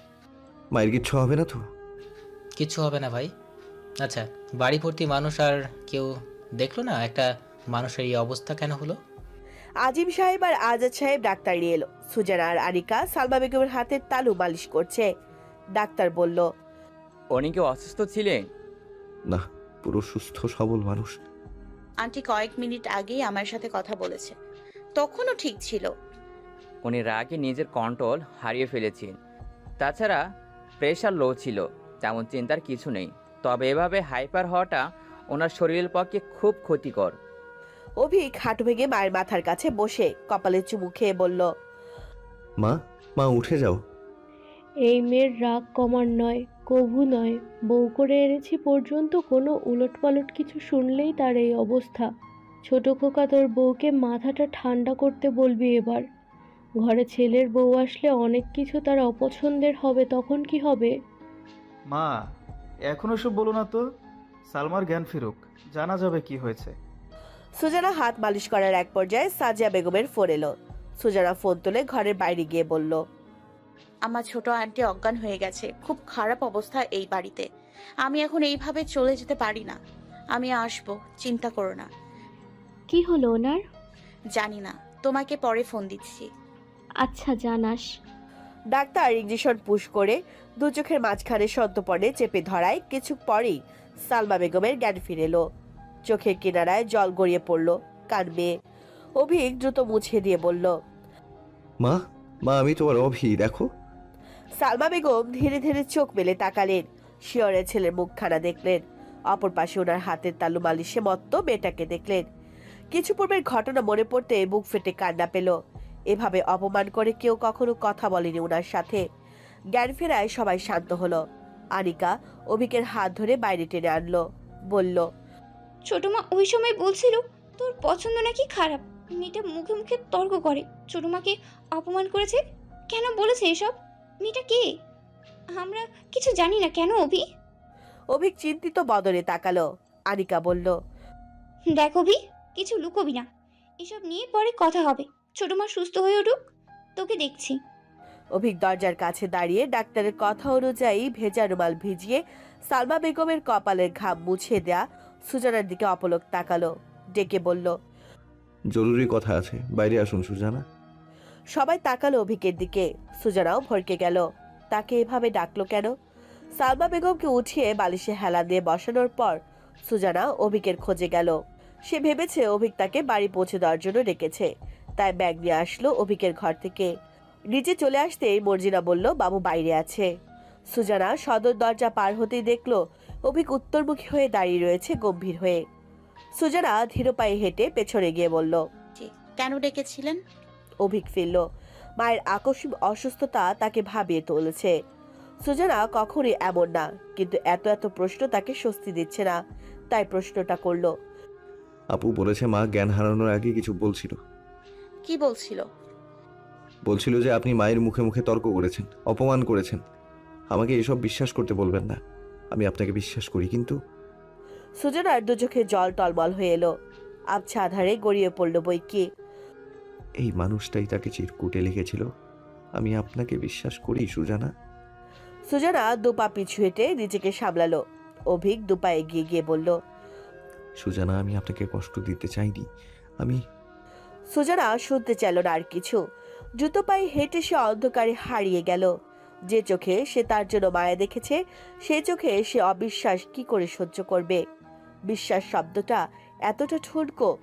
মায়ের কিচ্ছু হবে না তো? কিচ্ছু হবে না ভাই। আচ্ছা, বাড়ি ভর্তি মানুষ আর কেউ দেখলো না একটা মানুষের এই অবস্থা কেন হলো? আজিম সাহেব আর আজাদ সাহেব ডাক্তার নিয়ে এলো। সুজানা আর আনিকা সালমা বেগমের হাতের তালু মালিশ করছে। ডাক্তার বলল, উনি কি অসুস্থ ছিলেন? না, পুরো সুস্থ সবল মানুষ। আন্টি কয়েক মিনিট আগেই আমার সাথে কথা বলেছে, তখনও ঠিক ছিল। উনি রাগে নিজের কন্ট্রোল হারিয়ে ফেলেছেন। তাছাড়া প্রেশার লো ছিল, তেমন চিন্তার কিছু নেই। তবে এভাবে হাইপার হওয়াটা ওনার শরীরের পক্ষে খুব ক্ষতিকর। অভিক হাঁটু ভেঙে মায়ের মাথার কাছে বসে কপালে চুমু খেয়ে বলল, মা, মা উঠে যাও। এই মেয়ের রাগ কমার নয়, কভু নয়, বউ করে এনেছি পর্যন্ত কোনো উলটপালট কিছু শুনলেই তার এই অবস্থা। ছোট খোকা, তোর বউকে মাথাটা ঠান্ডা করতে বলবি এবার। ঘরে ছেলের বউ আসলে অনেক কিছু তার অপছন্দের হবে, তখন কি হবে? মা, এখন ওসব বলো না তো। সালমার জ্ঞান ফিরুক, জানা যাবে কি হয়েছে। সুজানা হাত মালিশ করার এক পর্যায়ে সাজিয়া বেগমের ফোন এলো। সুজানা ফোন তুলে ঘরের বাইরে গিয়ে বলল, আমার ছোট আন্টি অজ্ঞান হয়ে গেছে, খুব খারাপ অবস্থা এই বাড়িতে। আমি এখন এইভাবে চলে যেতে পারি না। আমি আসবো, চিন্তা করো না। কি হলো ওনার? জানি না, তোমাকে পরে ফোন দিচ্ছি। আচ্ছা, জানাস। ডাক্তার ইঞ্জেকশন পুশ করে দু চোখের মাঝখানে সন্তপর্ণে চেপে ধরায় কিছু পরেই সালমা বেগমের জ্ঞান ফিরে এলো। চোখের কিনারায় জল গড়িয়ে পড়ল, কান বেয়ে। অভিক দ্রুত মুছে দিয়ে বলল, মা, মা আমি তোমার অভি, দেখো। সালমা বেগম ধীরে ধীরে চোখ মেলে তাকালেন। শিয়রে ছেলের মুখখানা দেখলেন। অপর পাশে ওনার হাতের তালু মালিশে মত্ত মেয়েটাকে দেখলেন। কিছু পূর্বের ঘটনা মনে পড়তে বুক ফেটে কান্না পেল। এভাবে অপমান করে কেউ কখনো কথা বলেনি ওনার সাথে। জ্ঞান ফেরায় সবাই শান্ত হলো। আনিকা অভিকের হাত ধরে বাইরে টেনে আনলো, বলল, ছোট মা ওই সময় বলছিল তোর পছন্দ নাকি খারাপ। মেয়েটা মুখে মুখে তর্ক করে, ছোট মাকে অপমান করেছে। কেন বলেছে এসব? মেয়েটা কে? আমরা কিছু জানি না কেন অভি? অভিক চিন্তিত বদনে তাকালো। আনিকা বলল, দেখ অভি, কিছু লুকোবি না, এসব নিয়ে পরে কথা হবে। ছোট মা সুস্থ হয়ে উঠুক, তোকে দেখছি। অভিক দরজার কাছে দাঁড়িয়ে ডাক্তারের কথা অনুযায়ী ভেজা রুমাল ভিজিয়ে সালমা বেগমের কপালের ঘাম মুছে দেয়া সুজানার দিকে অপলক তাকালো। ডেকে বলল, জরুরি কথা আছে, বাইরে আসুন সুজানা। সবাই তাকালো অভিকের দিকে। সুজানাও ভরকে গেল, তাকে এভাবে ডাকলো কেন? সালমা বেগমকে উঠিয়ে বালিশে হেলা দিয়ে বসানোর পর সুজানা অভিকের খোঁজে গেল। সে ভেবেছে অভিক তাকে বাড়ি পৌঁছে দেওয়ার জন্য ডেকেছে, তাই ব্যাগ নিয়ে আসলো অভিকের ঘর থেকে। নিচে চলে আসতেই মর্জিনা বলল, বাবু বাইরে আছে। সুজানা সদর দরজা পার হতেই দেখলো অভিক উত্তরমুখী হয়ে দাঁড়িয়ে রয়েছে গম্ভীর হয়ে। সুজানা ধীর পায়ে হেঁটে পেছনে গিয়ে বলল, কেন ডেকেছিলেন? অভিক ফিরল। মায়ের আকস্মিক অসুস্থতা তাকে ভাবিয়ে তুলেছে। সুজানা কখনই এমন না, কিন্তু এত এত প্রশ্ন তাকে স্বস্তি দিচ্ছে না, তাই প্রশ্নটা করলো। আপু বলেছে মা জ্ঞান হারানোর আগে কিছু বলছিল। কি বলছিল? বলছিল যে আপনি মায়ের মুখে মুখে তর্ক করেছেন, অপমান করেছেন। আমাকে এসব বিশ্বাস করতে বলবেন না, আমি আপনাকে বিশ্বাস করি, কিন্তু সুজানার দু চোখে জল টলমল হয়ে এলো। আবছা আধারে গড়িয়ে পড়ল বই কি। এই মানুষটাই তাকে চিরকুটে লিখেছিল। আমি আপনাকে বিশ্বাস করি সুজানা। সুজানা দুপা পিছু হেঁটে নিজেকে সামলালো। অভিক দুপা এগিয়ে গিয়ে বলল, সুজানা, আমি আপনাকে কষ্ট দিতে চাইনি। আমি সুজানা শুনতে চাইল না আর কিছু। জুতো পায়ে হেঁটে সে অন্ধকারে হারিয়ে গেল। যে চোখে সে তার জন্য মায়া দেখেছে, সে চোখে সে অবিশ্বাস কি করে সহ্য করবে? বিশ্বাস শব্দটা এতটা ঠুনকো